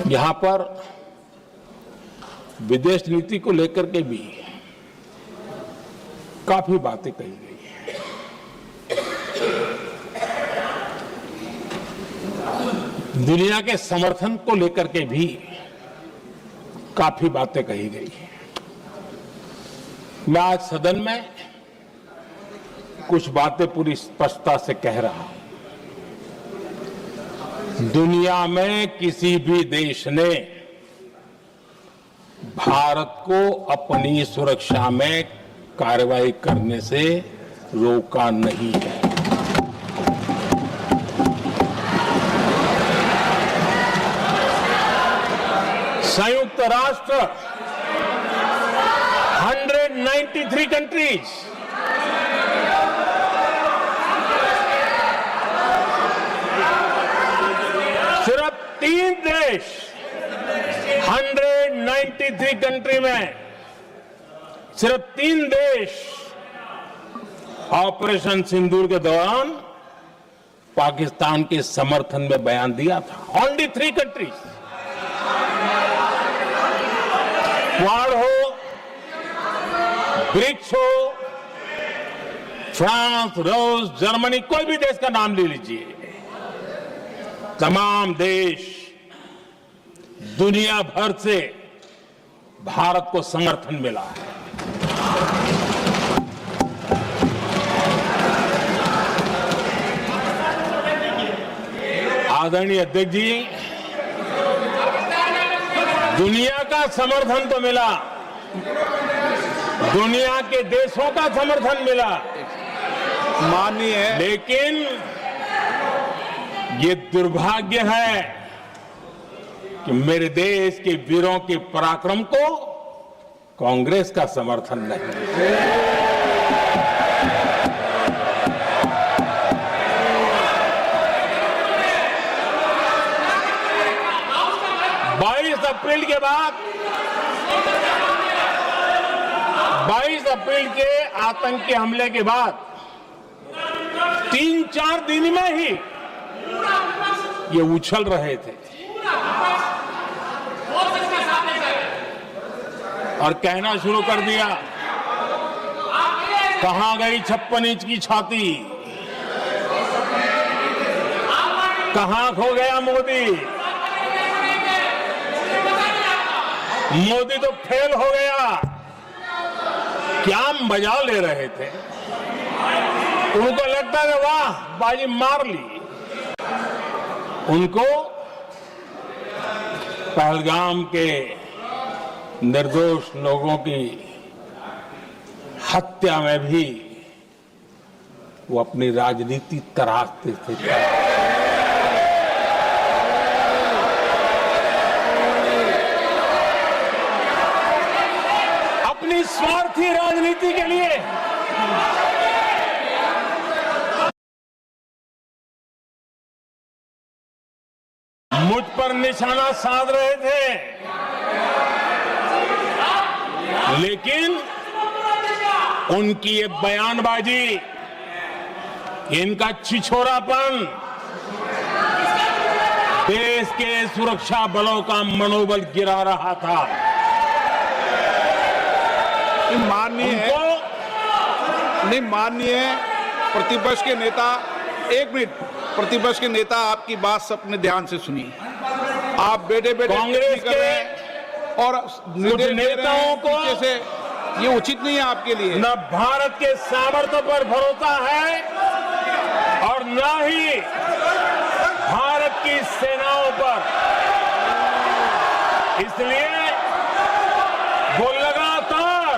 यहां पर विदेश नीति को लेकर के भी काफी बातें कही गई हैं। दुनिया के समर्थन को लेकर के भी काफी बातें कही गई हैं। मैं आज सदन में कुछ बातें पूरी स्पष्टता से कह रहा हूं। दुनिया में किसी भी देश ने भारत को अपनी सुरक्षा में कार्रवाई करने से रोका नहीं है। संयुक्त राष्ट्र 193 कंट्रीज सिर्फ 3 देश 193 कंट्री में सिर्फ 3 देश ऑपरेशन सिंदूर के दौरान पाकिस्तान के समर्थन में बयान दिया था। Only 3 countries. क्वाड हो, ब्रिक्स हो, फ्रांस, रूस, जर्मनी, कोई भी देश का नाम ले लीजिए, तमाम देश दुनिया भर से भारत को समर्थन मिला है। आदरणीय अध्यक्ष जी, दुनिया का समर्थन तो मिला, दुनिया के देशों का समर्थन मिला, माननीय है, लेकिन ये दुर्भाग्य है कि मेरे देश के वीरों के पराक्रम को कांग्रेस का समर्थन नहीं। 22 अप्रैल के बाद 22 अप्रैल के आतंकी हमले के बाद 3-4 दिन में ही ये उछल रहे थे और कहना शुरू कर दिया, कहां गई 56 इंच की छाती, कहां खो गया मोदी, मोदी तो फेल हो गया। क्या मजा ले रहे थे। उनको लगता है वाह बाजी मार ली। उनको पहलगाम के निर्दोष लोगों की हत्या में भी वो अपनी राजनीति तराशते थे। अपनी स्वार्थी राजनीति के लिए मुझ पर निशाना साध रहे थे, लेकिन उनकी ये बयानबाजी, इनका छिछोरापन देश के सुरक्षा बलों का मनोबल गिरा रहा था। माननीय प्रतिपक्ष के नेता, 1 मिनट, प्रतिपक्ष के नेता आपकी बात अपने ध्यान से सुनिए। आप बेटे कांग्रेस के और नेताओं को से ये उचित नहीं है आपके लिए। न भारत के सामर्थ्य पर भरोसा है और न ही भारत की सेनाओं पर। इसलिए वो लगातार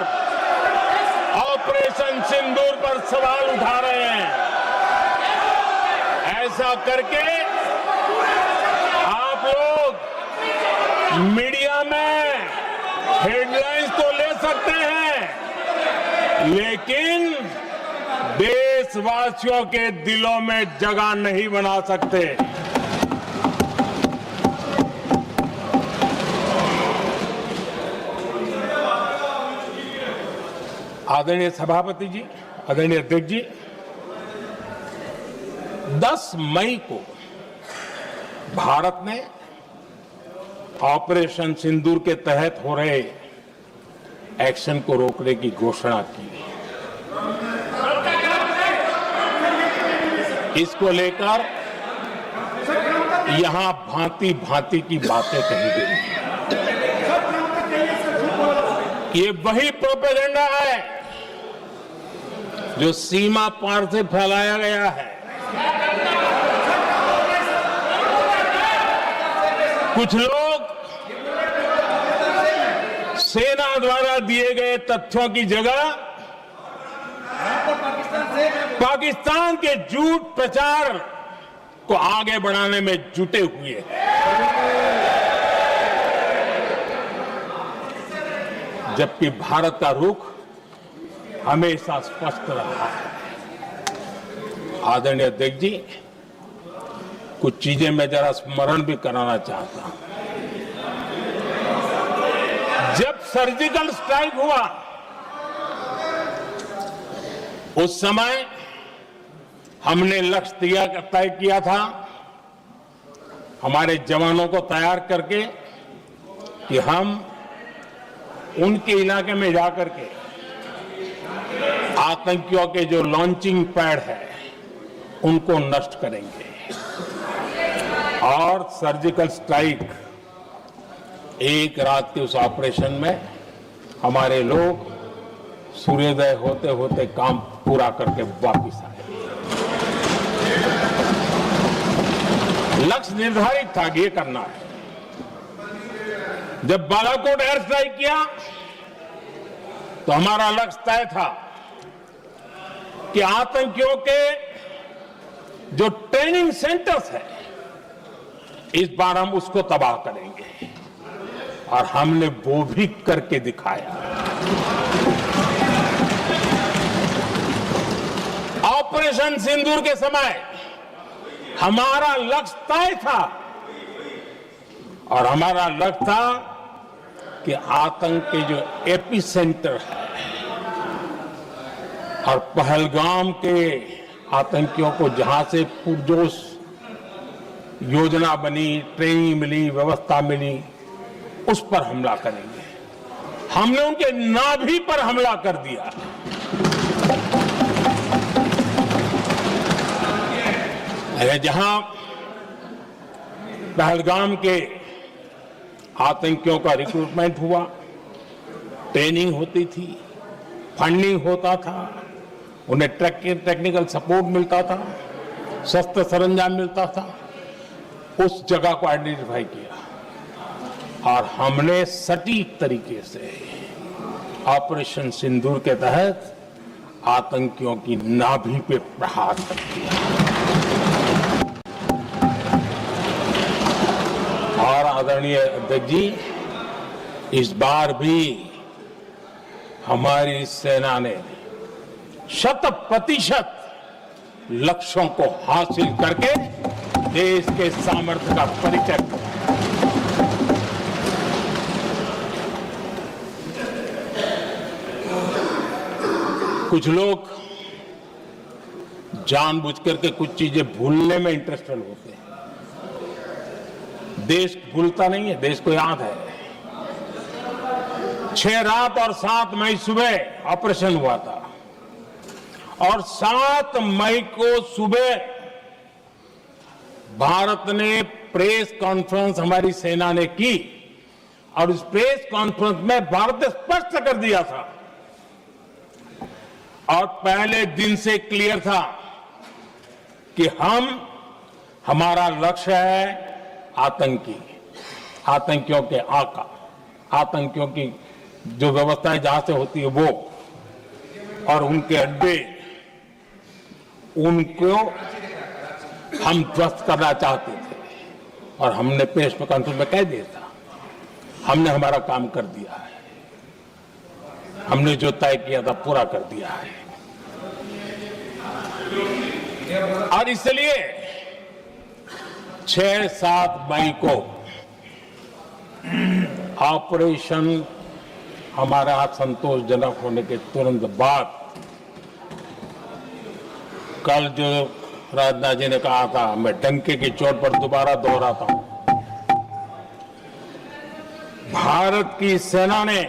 ऑपरेशन सिंदूर पर सवाल उठा रहे हैं। ऐसा करके आप लोग मीडिया में हेडलाइंस तो ले सकते हैं, लेकिन देशवासियों के दिलों में जगह नहीं बना सकते। आदरणीय सभापति जी, आदरणीय अध्यक्ष जी, 10 मई को भारत ने ऑपरेशन सिंदूर के तहत हो रहे एक्शन को रोकने की घोषणा की। इसको लेकर यहां भांति भांति की बातें कही गई। ये वही प्रोपेगेंडा है जो सीमा पार से फैलाया गया है। कुछ लोग सेना द्वारा दिए गए तथ्यों की जगह पाकिस्तान के झूठ प्रचार को आगे बढ़ाने में जुटे हुए हैं। जबकि भारत का रुख हमेशा स्पष्ट रहा है। आदरणीय अध्यक्ष जी, कुछ चीजें मैं जरा स्मरण भी कराना चाहता हूं। जब सर्जिकल स्ट्राइक हुआ उस समय हमने लक्ष्य तय किया था, हमारे जवानों को तैयार करके कि हम उनके इलाके में जाकर के आतंकियों के जो लॉन्चिंग पैड है उनको नष्ट करेंगे। और सर्जिकल स्ट्राइक, एक रात के उस ऑपरेशन में हमारे लोग सूर्योदय होते होते काम पूरा करके वापस आए। लक्ष्य निर्धारित था कि ये करना है। जब बालाकोट एयर स्ट्राइक किया तो हमारा लक्ष्य तय था कि आतंकियों के जो ट्रेनिंग सेंटर्स है इस बार हम उसको तबाह करेंगे, और हमने वो भी करके दिखाया। ऑपरेशन सिंदूर के समय हमारा लक्ष्य तय था, और हमारा लक्ष्य था कि आतंक के जो एपी सेंटर है और पहलगाम के आतंकियों को जहां से पुरजोश योजना बनी, ट्रेनिंग मिली, व्यवस्था मिली, उस पर हमला करेंगे। हमने उनके नाभि पर हमला कर दिया। जहां पहलगाम के आतंकियों का रिक्रूटमेंट हुआ, ट्रेनिंग होती थी, फंडिंग होता था, उन्हें टेक्निकल सपोर्ट मिलता था, शस्त्र सरंजाम मिलता था, उस जगह को आइडेंटिफाई किया और हमने सटीक तरीके से ऑपरेशन सिंदूर के तहत आतंकियों की नाभि पे प्रहार कर दिया। और आदरणीय अध्यक्ष जी, इस बार भी हमारी सेना ने 100% लक्ष्यों को हासिल करके देश के सामर्थ्य का परिचय दिया। कुछ लोग जानबूझ करके कुछ चीजें भूलने में इंटरेस्टेड होते हैं। देश भूलता नहीं है, देश को याद है। 6 रात और 7 मई सुबह ऑपरेशन हुआ था, और 7 मई को सुबह भारत ने प्रेस कॉन्फ्रेंस हमारी सेना ने की, और उस प्रेस कॉन्फ्रेंस में भारत ने स्पष्ट कर दिया था, और पहले दिन से क्लियर था कि हमारा लक्ष्य है आतंकियों के आका, आतंकियों की जो व्यवस्थाएं जहां से होती है वो, और उनके अड्डे, उनको हम ध्वस्त करना चाहते थे। और हमने प्रेस कॉन्फ्रेंस में कह दिया था, हमने हमारा काम कर दिया है, हमने जो तय किया था पूरा कर दिया है। और इसलिए 6-7 मई को ऑपरेशन हमारा संतोषजनक होने के तुरंत बाद कल जो राजनाथ जी ने कहा था, मैं डंके की चोट पर दोबारा दोहराता हूं, भारत की सेना ने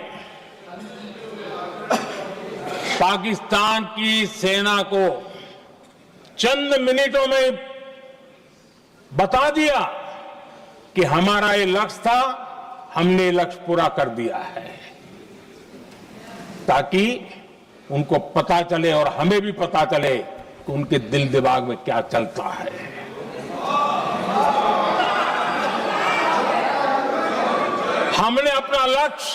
पाकिस्तान की सेना को चंद मिनटों में बता दिया कि हमारा ये लक्ष्य था, हमने लक्ष्य पूरा कर दिया है, ताकि उनको पता चले और हमें भी पता चले कि उनके दिल दिमाग में क्या चलता है। हमने अपना लक्ष्य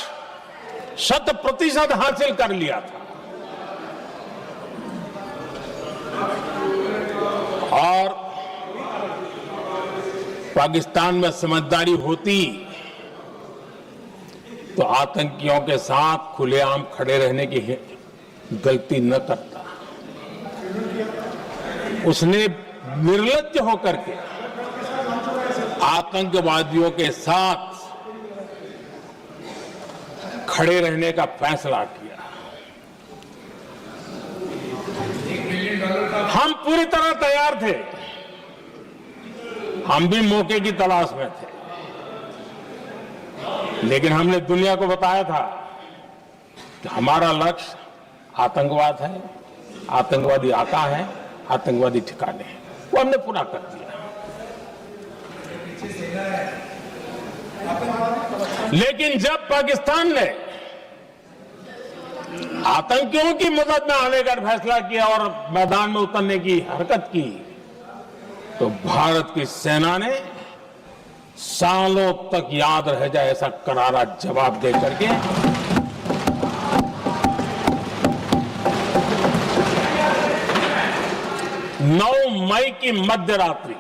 100% हासिल कर लिया था और पाकिस्तान में समझदारी होती तो आतंकियों के साथ खुलेआम खड़े रहने की गलती न करता। उसने निर्लज्ज होकर के आतंकवादियों के साथ खड़े रहने का फैसला किया। हम पूरी तरह तैयार थे, हम भी मौके की तलाश में थे, लेकिन हमने दुनिया को बताया था कि हमारा लक्ष्य आतंकवाद है, आतंकवादी आता है, आतंकवादी ठिकाने हैं, वो हमने पूरा कर दिया। लेकिन जब पाकिस्तान ने आतंकियों की मदद में आने का फैसला किया और मैदान में उतरने की हरकत की, तो भारत की सेना ने सालों तक याद रह जाए ऐसा करारा जवाब दे करके 9 मई की मध्य रात्रि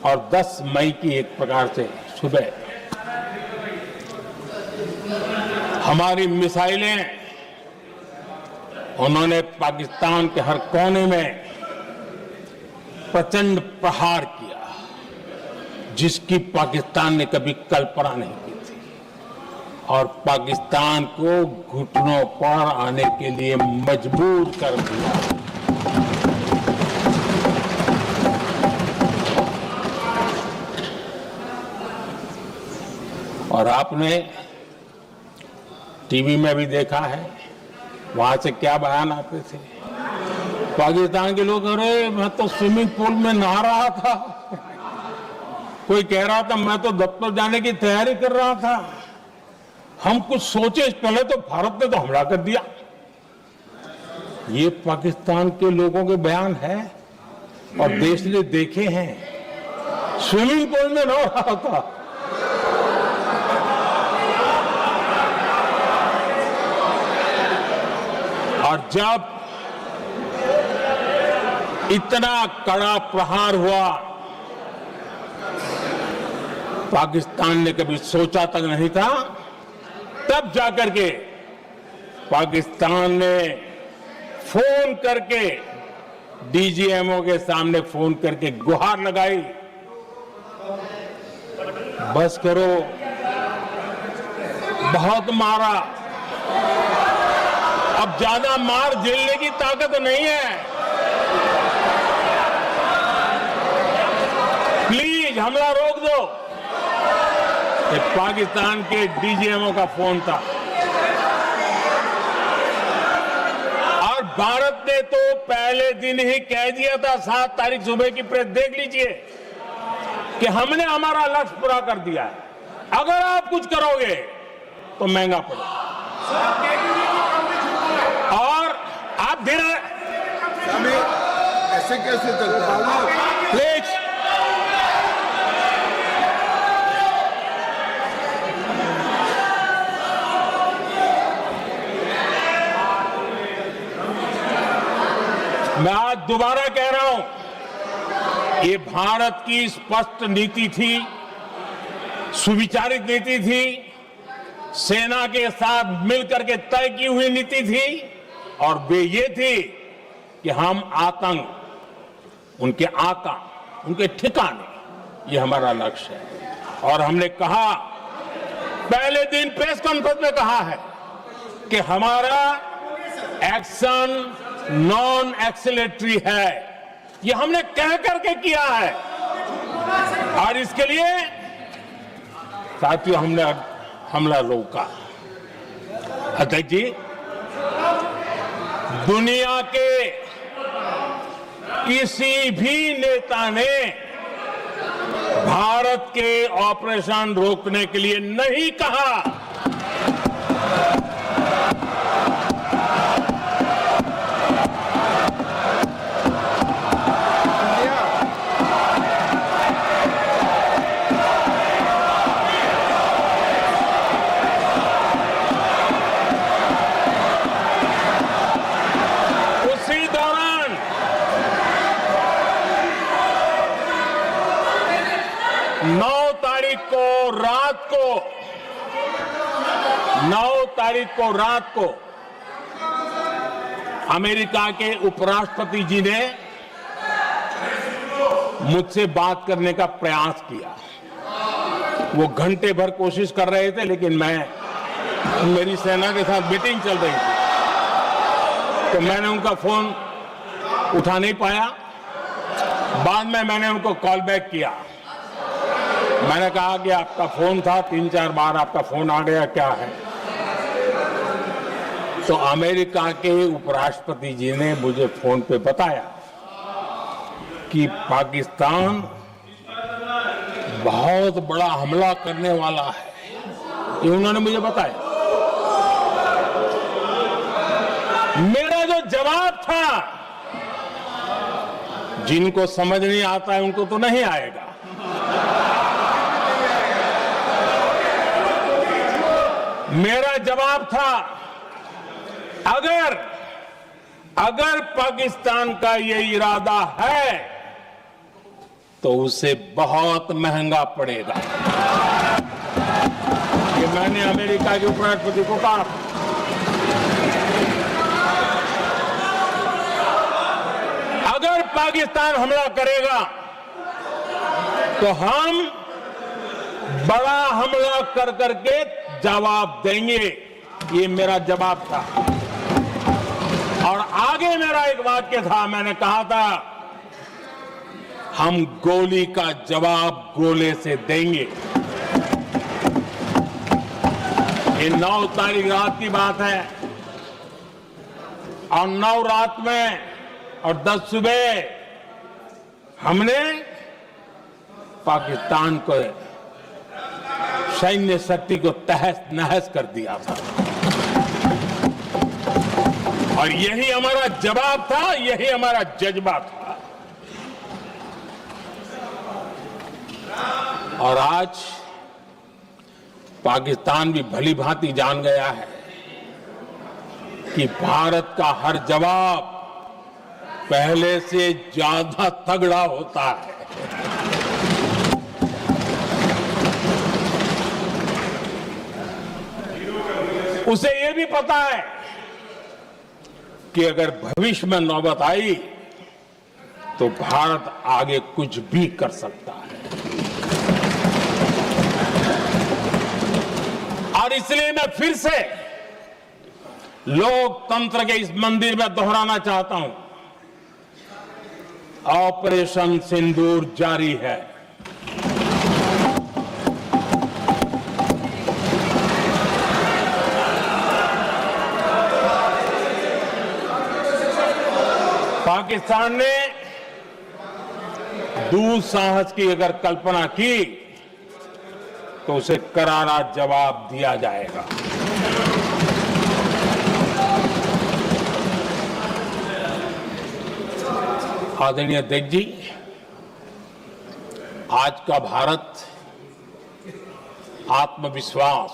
और 10 मई की एक प्रकार से सुबह हमारी मिसाइलें उन्होंने पाकिस्तान के हर कोने में प्रचंड प्रहार किया, जिसकी पाकिस्तान ने कभी कल्पना नहीं की थी, और पाकिस्तान को घुटनों पर आने के लिए मजबूर कर दिया। और आपने टीवी में भी देखा है, वहां से क्या बयान आते थे। पाकिस्तान के लोग, अरे मैं तो स्विमिंग पूल में नहा रहा था, कोई कह रहा था मैं तो दफ्तर जाने की तैयारी कर रहा था, हम कुछ सोचे इस पहले तो भारत ने तो हमला कर दिया। ये पाकिस्तान के लोगों के बयान है और देश ने देखे हैं। स्विमिंग पूल में नहा रहा था। और जब इतना कड़ा प्रहार हुआ, पाकिस्तान ने कभी सोचा तक नहीं था, तब जाकर के पाकिस्तान ने फोन करके डीजीएमओ के सामने फोन करके गुहार लगाई, बस करो, बहुत मारा, अब ज्यादा मार झेलने की ताकत नहीं है, प्लीज हमला रोक दो। ये पाकिस्तान के डीजीएमओ का फोन था। और भारत ने तो पहले दिन ही कह दिया था, 7 तारीख सुबह की प्रेस देख लीजिए, कि हमने हमारा लक्ष्य पूरा कर दिया है, अगर आप कुछ करोगे तो महंगा पड़ेगा। और आप धीरे ऐसे कैसे चलता है? प्लीज मैं आज दोबारा कह रहा हूं, ये भारत की स्पष्ट नीति थी, सुविचारित नीति थी, सेना के साथ मिलकर के तय की हुई नीति थी, और वे ये थी कि हम आतंक, उनके आका, उनके ठिकाने, ये हमारा लक्ष्य है। और हमने कहा, पहले दिन प्रेस कॉन्फ्रेंस में कहा है कि हमारा एक्शन नॉन एक्सीलेटरी है, ये हमने कह करके किया है, और इसके लिए साथियों, हमने हमला रोका। अध्यक्ष जी, दुनिया के किसी भी नेता ने भारत के ऑपरेशन रोकने के लिए नहीं कहा। उसी दौरान 9 तारीख को रात को अमेरिका के उपराष्ट्रपति जी ने मुझसे बात करने का प्रयास किया। वो घंटे भर कोशिश कर रहे थे, लेकिन मेरी सेना के साथ मीटिंग चल रही थी, तो मैंने उनका फोन उठा नहीं पाया। बाद में मैंने उनको कॉल बैक किया। मैंने कहा कि आपका फोन था, 3-4 बार आपका फोन आ गया, क्या है? तो अमेरिका के उपराष्ट्रपति जी ने मुझे फोन पे बताया कि पाकिस्तान बहुत बड़ा हमला करने वाला है। ये उन्होंने मुझे बताया। मेरा जो जवाब था, जिनको समझ नहीं आता है उनको तो नहीं आएगा। मेरा जवाब था, अगर पाकिस्तान का ये इरादा है तो उसे बहुत महंगा पड़ेगा। ये मैंने अमेरिका के उपराष्ट्रपति को कहा। अगर पाकिस्तान हमला करेगा तो हम बड़ा हमला कर करके जवाब देंगे। ये मेरा जवाब था। और आगे मेरा एक वाक्य था, मैंने कहा था, हम गोली का जवाब गोले से देंगे। ये 9 तारीख रात की बात है, और 9 रात में और 10 सुबह हमने पाकिस्तान को सैन्य शक्ति को तहस नहस कर दिया था। और यही हमारा जवाब था, यही हमारा जज्बा था। और आज पाकिस्तान भी भली भांति जान गया है कि भारत का हर जवाब पहले से ज्यादा तगड़ा होता है। उसे यह भी पता है कि अगर भविष्य में नौबत आई तो भारत आगे कुछ भी कर सकता है। और इसलिए मैं फिर से लोकतंत्र के इस मंदिर में दोहराना चाहता हूं, ऑपरेशन सिंदूर जारी है। पाकिस्तान ने दुस्साहस की अगर कल्पना की तो उसे करारा जवाब दिया जाएगा। आदरणीय अध्यक्ष जी, आज का भारत आत्मविश्वास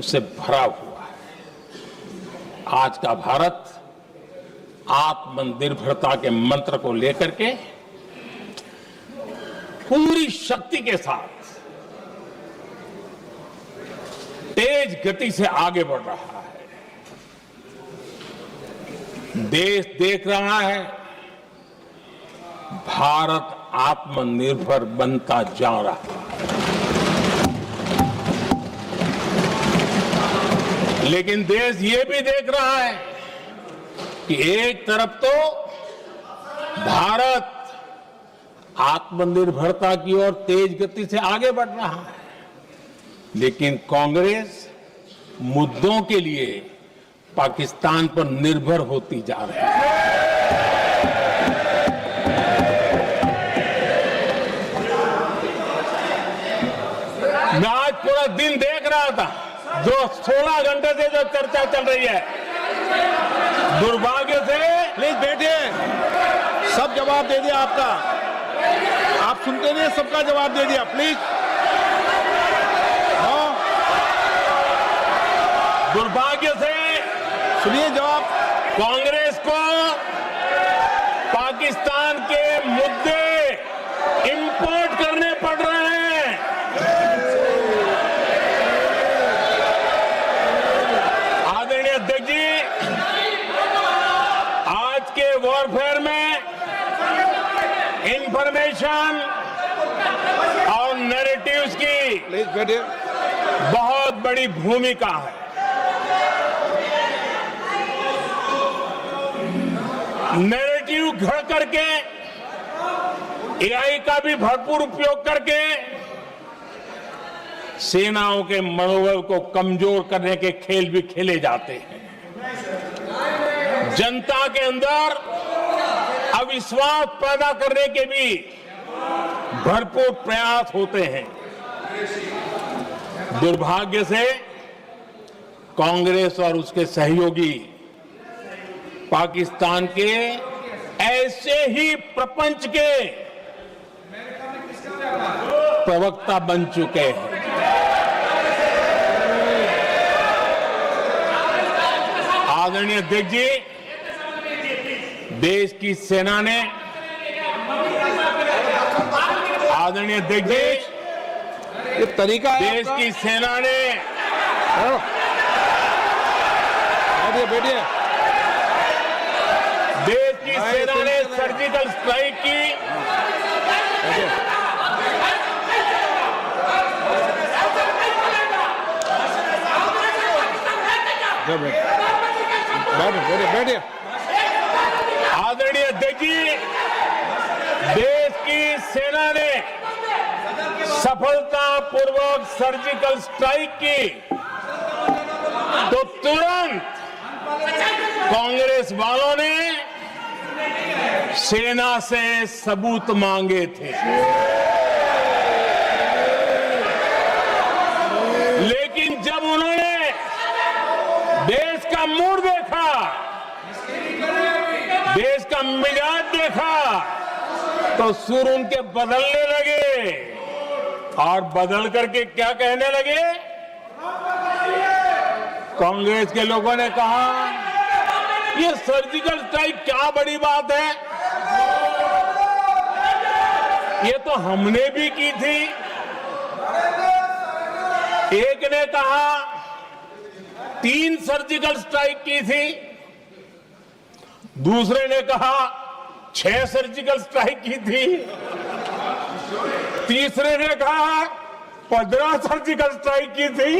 से भरा हुआ है। आज का भारत आत्मनिर्भरता के मंत्र को लेकर के पूरी शक्ति के साथ तेज गति से आगे बढ़ रहा है। देश देख रहा है भारत आत्मनिर्भर बनता जा रहा है। लेकिन देश ये भी देख रहा है कि एक तरफ तो भारत आत्मनिर्भरता की ओर तेज गति से आगे बढ़ रहा है, लेकिन कांग्रेस मुद्दों के लिए पाकिस्तान पर निर्भर होती जा रही है। मैं आज पूरा दिन देख रहा था, जो 16 घंटे से जो चर्चा चल रही है, दुर्भाग्य से। प्लीज बैठिए, सब जवाब दे दिया आपका, आप सुनते नहीं, सबका जवाब दे दिया, प्लीज। दुर्भाग्य से सुनिए जवाब। कांग्रेस को पाकिस्तान के मुद्दे इंपोर्ट करने पड़ रहे हैं। आदरणीय अध्यक्ष जी, आज के वॉरफेयर में इंफॉर्मेशन और नैरेटिव्स की प्लीज बैठिए। बहुत बड़ी भूमिका है। नैरेटिव घड़ करके, एआई का भी भरपूर उपयोग करके सेनाओं के मनोबल को कमजोर करने के खेल भी खेले जाते हैं। जनता के अंदर अविश्वास पैदा करने के भी भरपूर प्रयास होते हैं। दुर्भाग्य से कांग्रेस और उसके सहयोगी पाकिस्तान के ऐसे ही प्रपंच के प्रवक्ता बन चुके हैं। आदरणीय अध्यक्ष जी, देश की सेना ने, आदरणीय अध्यक्ष जी, ये तरीका है देश की सेना ने, बैठिए बैठिए, देश की सेना ने सर्जिकल स्ट्राइक की। बैठिए। आदरणीय अध्यक्ष जी, देश की सेना ने सफलतापूर्वक सर्जिकल स्ट्राइक की तो तुरंत कांग्रेस वालों ने सेना से सबूत मांगे थे, लेकिन जब उन्होंने देश का मूड देखा, देश का मिजाज देखा, तो सुर उनके बदलने लगे और बदल करके क्या कहने लगे। कांग्रेस के लोगों ने कहा, ये सर्जिकल स्ट्राइक क्या बड़ी बात है, ये तो हमने भी की थी। एक ने कहा 3 सर्जिकल स्ट्राइक की थी, दूसरे ने कहा 6 सर्जिकल स्ट्राइक की थी, तीसरे ने कहा 15 सर्जिकल स्ट्राइक की थी।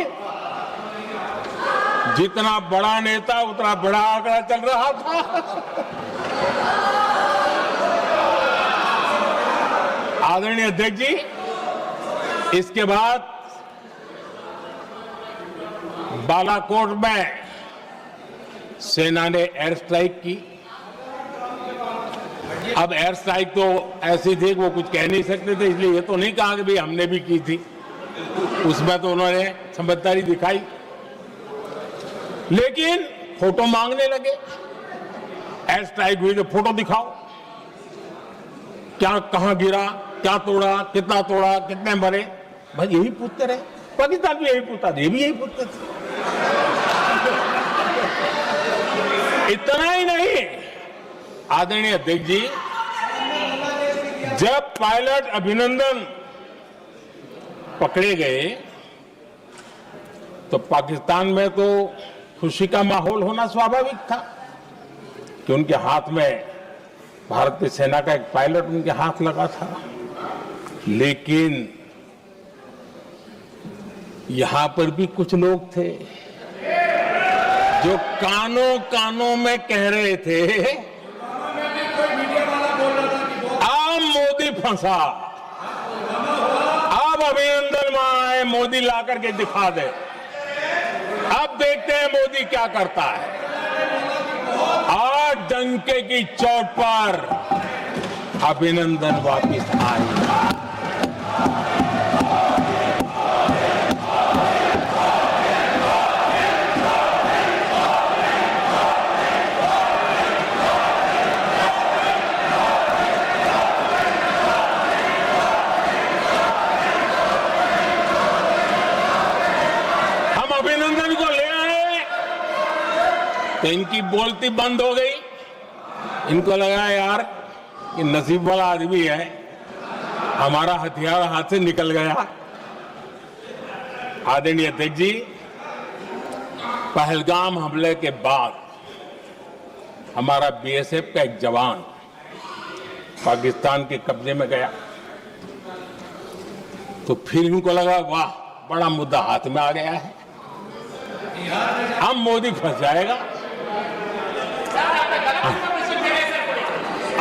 जितना बड़ा नेता उतना बड़ा आंकड़ा चल रहा था। आदरणीय अध्यक्ष जी, इसके बाद बालाकोट में सेना ने एयर स्ट्राइक की। अब एयर स्ट्राइक तो ऐसी थी कि वो कुछ कह नहीं सकते थे, इसलिए ये तो नहीं कहा कि भाई हमने भी की थी। उसमें तो उन्होंने समझदारी दिखाई, लेकिन फोटो मांगने लगे। एयर स्ट्राइक हुई तो फोटो दिखाओ, क्या कहां गिरा, क्या तोड़ा, कितने मरे, भाई यही पूछते रहे। पाकिस्तान भी यही पूछता था, ये भी यही पूछते थे। इतना ही नहीं, आदरणीय अध्यक्ष जी, जब पायलट अभिनंदन पकड़े गए तो पाकिस्तान में तो खुशी का माहौल होना स्वाभाविक था कि उनके हाथ में भारतीय सेना का एक पायलट उनके हाथ लगा था। लेकिन यहां पर भी कुछ लोग थे जो कानों कानों में कह रहे थे, अब मोदी फंसा, अब अभिनंदन आए मोदी ला करके दिखा दे। अब देखते हैं मोदी क्या करता है। आज डंके की चोट पर अभिनंदन वापिस आए। अभिनंदन को ले आए तो इनकी बोलती बंद हो गई। इनको लगा यार कि नसीब वाला आदमी है, हमारा हथियार हाथ से निकल गया। आदरणीय अध्यक्ष जी, पहलगाम हमले के बाद हमारा बीएसएफ का एक जवान पाकिस्तान के कब्जे में गया, तो फिर इनको लगा वाह बड़ा मुद्दा हाथ में आ गया है, हम मोदी फंस जाएगा।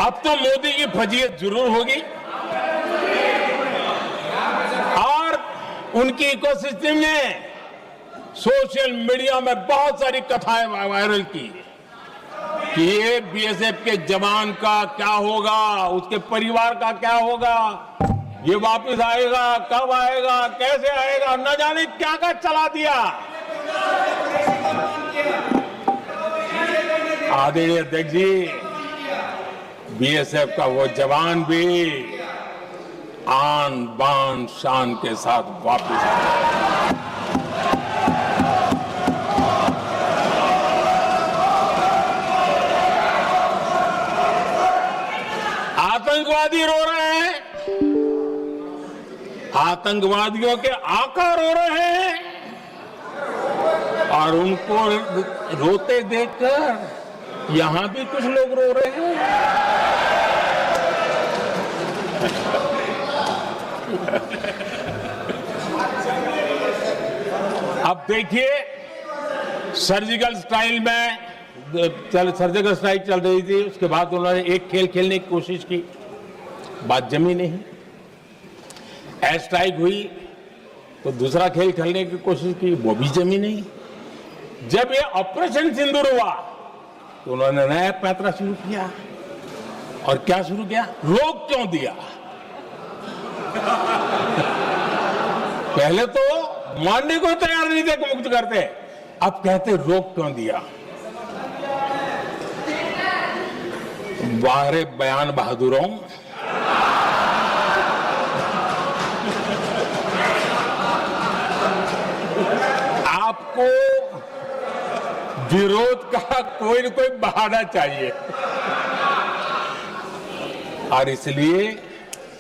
अब तो मोदी की फजीयत जरूर होगी और उनकी इकोसिस्टम ने सोशल मीडिया में बहुत सारी कथाएं वायरल की कि ये बीएसएफ के जवान का क्या होगा, उसके परिवार का क्या होगा, ये वापस आएगा, कब आएगा, कैसे आएगा, न जाने क्या क्या चला दिया। आदरणीय अध्यक्ष जी, बीएसएफ का वो जवान भी आन बान शान के साथ वापस आया। आतंकवादी रो रहे हैं, आतंकवादियों के आका रो रहे हैं और उनको रोते देखकर यहां भी कुछ लोग रो रहे हैं। अब देखिए, सर्जिकल स्ट्राइक में सर्जिकल स्ट्राइक चल रही थी, उसके बाद उन्होंने एक खेल खेलने की कोशिश की, बात जमी नहीं। एयर स्ट्राइक हुई तो दूसरा खेल खेलने की कोशिश की, वो भी जमी नहीं। जब ये ऑपरेशन सिंदूर हुआ तो उन्होंने नया पैंतरा शुरू किया। और क्या शुरू किया? रोक क्यों दिया? पहले तो मानने को तैयार नहीं थे कि मुक्त करते, अब कहते रोक क्यों दिया। वाह रे बयान बहादुरों, आपको विरोध का कोई न कोई बहाना चाहिए और इसलिए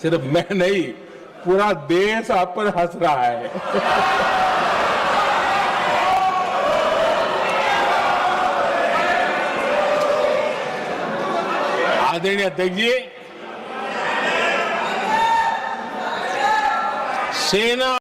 सिर्फ मैं नहीं, पूरा देश आप पर हंस रहा है। आदरणीय अध्यक्ष जी, सेना